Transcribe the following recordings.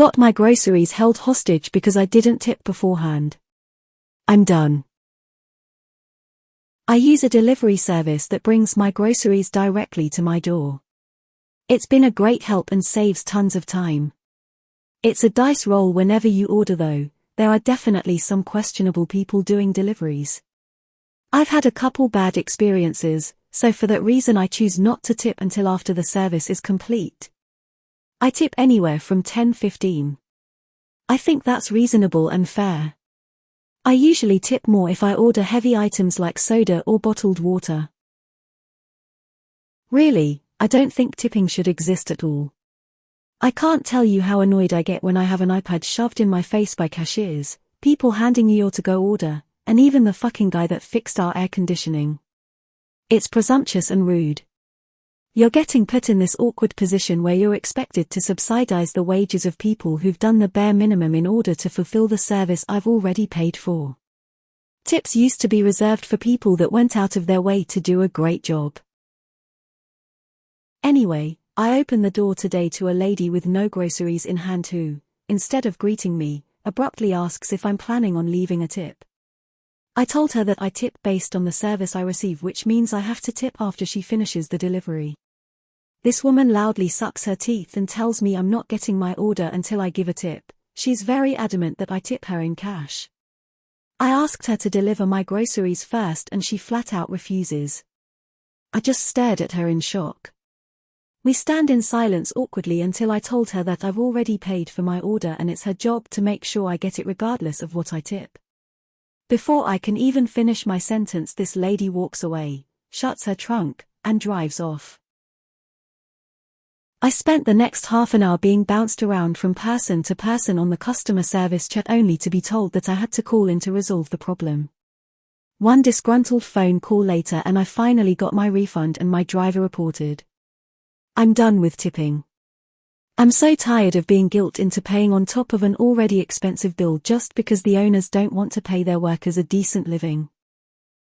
Got my groceries held hostage because I didn't tip beforehand. I'm done. I use a delivery service that brings my groceries directly to my door. It's been a great help and saves tons of time. It's a dice roll whenever you order though, there are definitely some questionable people doing deliveries. I've had a couple bad experiences, so for that reason I choose not to tip until after the service is complete. I tip anywhere from 10–15. I think that's reasonable and fair. I usually tip more if I order heavy items like soda or bottled water. Really, I don't think tipping should exist at all. I can't tell you how annoyed I get when I have an iPad shoved in my face by cashiers, people handing you your to-go order, and even the fucking guy that fixed our air conditioning. It's presumptuous and rude. You're getting put in this awkward position where you're expected to subsidize the wages of people who've done the bare minimum in order to fulfill the service I've already paid for. Tips used to be reserved for people that went out of their way to do a great job. Anyway, I opened the door today to a lady with no groceries in hand who, instead of greeting me, abruptly asks if I'm planning on leaving a tip. I told her that I tip based on the service I receive, which means I have to tip after she finishes the delivery. This woman loudly sucks her teeth and tells me I'm not getting my order until I give a tip. She's very adamant that I tip her in cash. I asked her to deliver my groceries first and she flat out refuses. I just stared at her in shock. We stand in silence awkwardly until I told her that I've already paid for my order and it's her job to make sure I get it regardless of what I tip. Before I can even finish my sentence, this lady walks away, shuts her trunk, and drives off. I spent the next half an hour being bounced around from person to person on the customer service chat only to be told that I had to call in to resolve the problem. One disgruntled phone call later and I finally got my refund and my driver reported. I'm done with tipping. I'm so tired of being guilt into paying on top of an already expensive bill just because the owners don't want to pay their workers a decent living.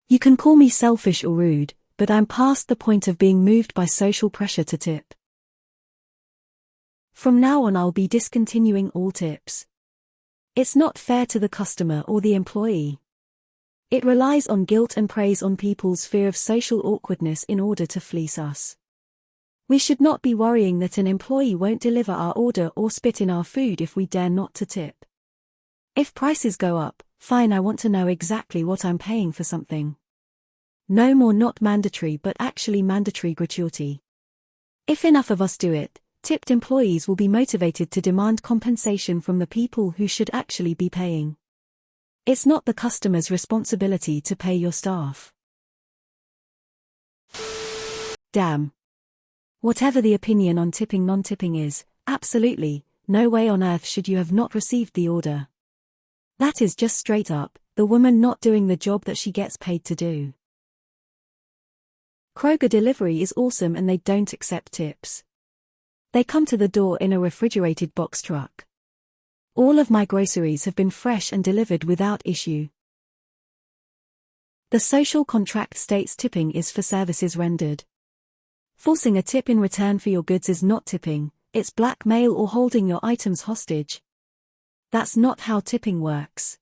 You can call me selfish or rude, but I'm past the point of being moved by social pressure to tip. From now on I'll be discontinuing all tips. It's not fair to the customer or the employee. It relies on guilt and preys on people's fear of social awkwardness in order to fleece us. We should not be worrying that an employee won't deliver our order or spit in our food if we dare not to tip. If prices go up, fine, I want to know exactly what I'm paying for something. No more not mandatory but actually mandatory gratuity. If enough of us do it, tipped employees will be motivated to demand compensation from the people who should actually be paying. It's not the customer's responsibility to pay your staff. Damn. Whatever the opinion on tipping non-tipping is, absolutely, no way on earth should you have not received the order. That is just straight up, the woman not doing the job that she gets paid to do. Kroger delivery is awesome and they don't accept tips. They come to the door in a refrigerated box truck. All of my groceries have been fresh and delivered without issue. The social contract states tipping is for services rendered. Forcing a tip in return for your goods is not tipping, it's blackmail or holding your items hostage. That's not how tipping works.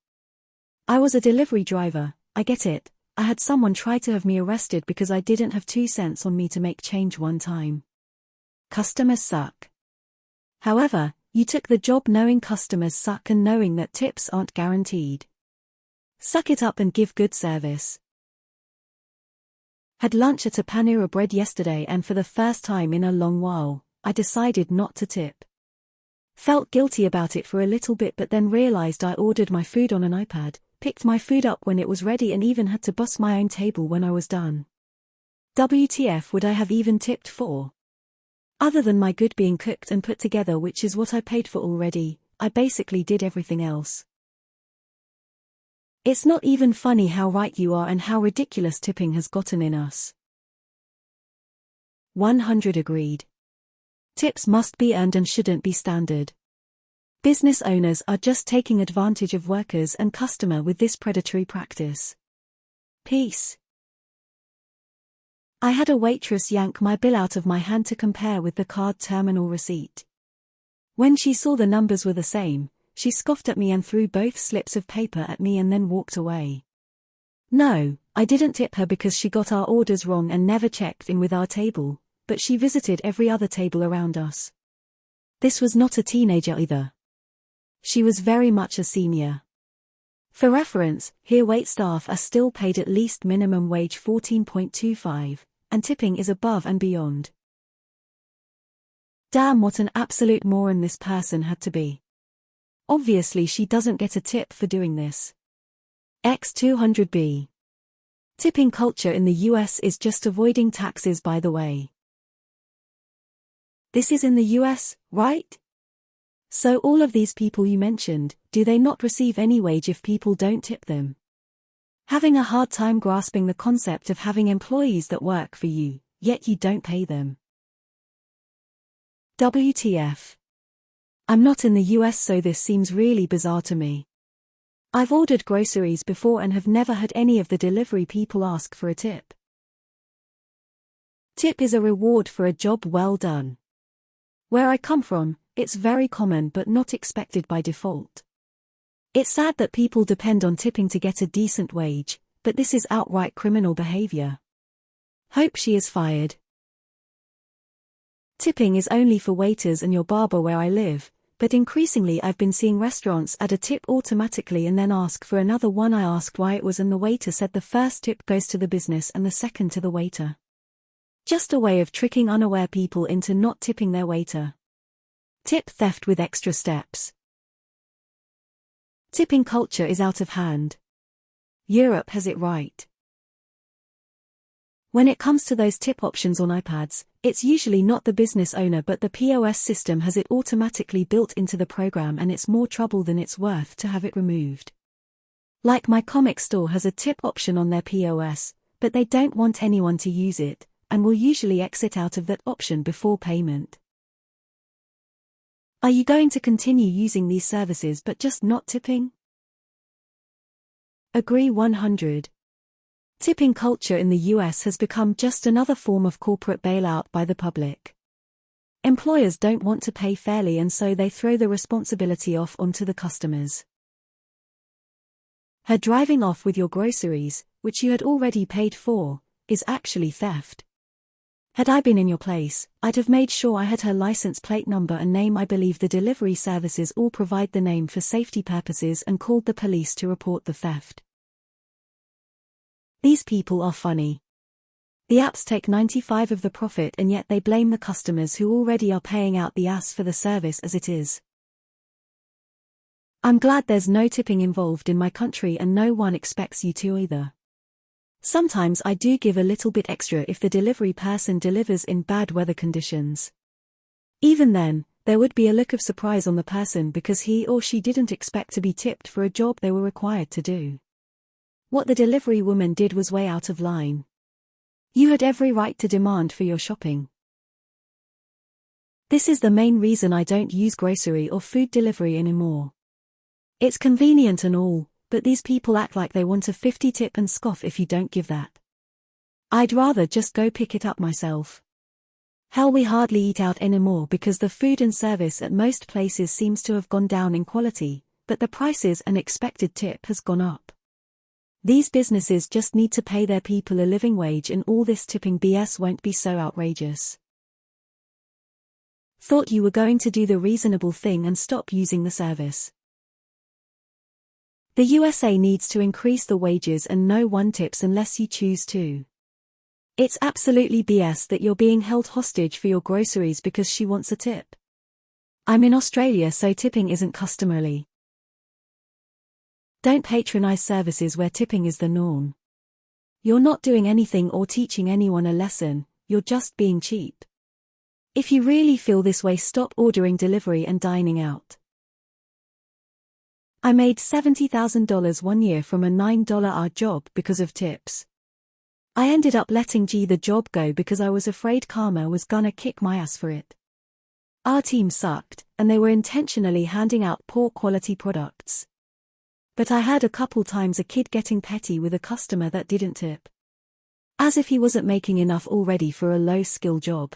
I was a delivery driver, I get it. I had someone try to have me arrested because I didn't have 2 cents on me to make change one time. Customers suck. However, you took the job knowing customers suck and knowing that tips aren't guaranteed. Suck it up and give good service. Had lunch at a Panera Bread yesterday and for the first time in a long while, I decided not to tip. Felt guilty about it for a little bit but then realized I ordered my food on an iPad, picked my food up when it was ready and even had to bus my own table when I was done. WTF would I have even tipped for? Other than my good being cooked and put together, which is what I paid for already, I basically did everything else. It's not even funny how right you are and how ridiculous tipping has gotten in us. 100 agreed. Tips must be earned and shouldn't be standard. Business owners are just taking advantage of workers and customer with this predatory practice. Peace. I had a waitress yank my bill out of my hand to compare with the card terminal receipt. When she saw the numbers were the same, she scoffed at me and threw both slips of paper at me and then walked away. No, I didn't tip her because she got our orders wrong and never checked in with our table, but she visited every other table around us. This was not a teenager either. She was very much a senior. For reference, here waitstaff are still paid at least minimum wage 14.25, and tipping is above and beyond. Damn, what an absolute moron this person had to be. Obviously she doesn't get a tip for doing this. X200B. Tipping culture in the US is just avoiding taxes, by the way. This is in the US, right? So all of these people you mentioned, do they not receive any wage if people don't tip them? Having a hard time grasping the concept of having employees that work for you, yet you don't pay them. WTF. I'm not in the US, so this seems really bizarre to me. I've ordered groceries before and have never had any of the delivery people ask for a tip. Tip is a reward for a job well done. Where I come from, it's very common but not expected by default. It's sad that people depend on tipping to get a decent wage, but this is outright criminal behavior. Hope she is fired. Tipping is only for waiters and your barber where I live, but increasingly I've been seeing restaurants add a tip automatically and then ask for another one. I asked why it was and the waiter said the first tip goes to the business and the second to the waiter. Just a way of tricking unaware people into not tipping their waiter. Tip theft with extra steps. Tipping culture is out of hand. Europe has it right. When it comes to those tip options on iPads, it's usually not the business owner but the POS system has it automatically built into the program, and it's more trouble than it's worth to have it removed. Like my comic store has a tip option on their POS, but they don't want anyone to use it, and will usually exit out of that option before payment. Are you going to continue using these services but just not tipping? Agree 100. Tipping culture in the US has become just another form of corporate bailout by the public. Employers don't want to pay fairly and so they throw the responsibility off onto the customers. Her driving off with your groceries, which you had already paid for, is actually theft. Had I been in your place, I'd have made sure I had her license plate number and name. I believe the delivery services all provide the name for safety purposes and called the police to report the theft. These people are funny. The apps take 95% of the profit and yet they blame the customers who already are paying out the ass for the service as it is. I'm glad there's no tipping involved in my country and no one expects you to either. Sometimes I do give a little bit extra if the delivery person delivers in bad weather conditions. Even then, there would be a look of surprise on the person because he or she didn't expect to be tipped for a job they were required to do. What the delivery woman did was way out of line. You had every right to demand for your shopping. This is the main reason I don't use grocery or food delivery anymore. It's convenient and all, but these people act like they want a 50 tip and scoff if you don't give that. I'd rather just go pick it up myself. Hell, we hardly eat out anymore because the food and service at most places seems to have gone down in quality, but the prices and expected tip has gone up. These businesses just need to pay their people a living wage and all this tipping BS won't be so outrageous. Thought you were going to do the reasonable thing and stop using the service. The USA needs to increase the wages and no one tips unless you choose to. It's absolutely BS that you're being held hostage for your groceries because she wants a tip. I'm in Australia, so tipping isn't customary. Don't patronize services where tipping is the norm. You're not doing anything or teaching anyone a lesson, you're just being cheap. If you really feel this way, stop ordering delivery and dining out. I made $70,000 one year from a $9-hour job because of tips. I ended up letting the job go because I was afraid karma was gonna kick my ass for it. Our team sucked, and they were intentionally handing out poor quality products. But I heard a couple times a kid getting petty with a customer that didn't tip. As if he wasn't making enough already for a low-skill job.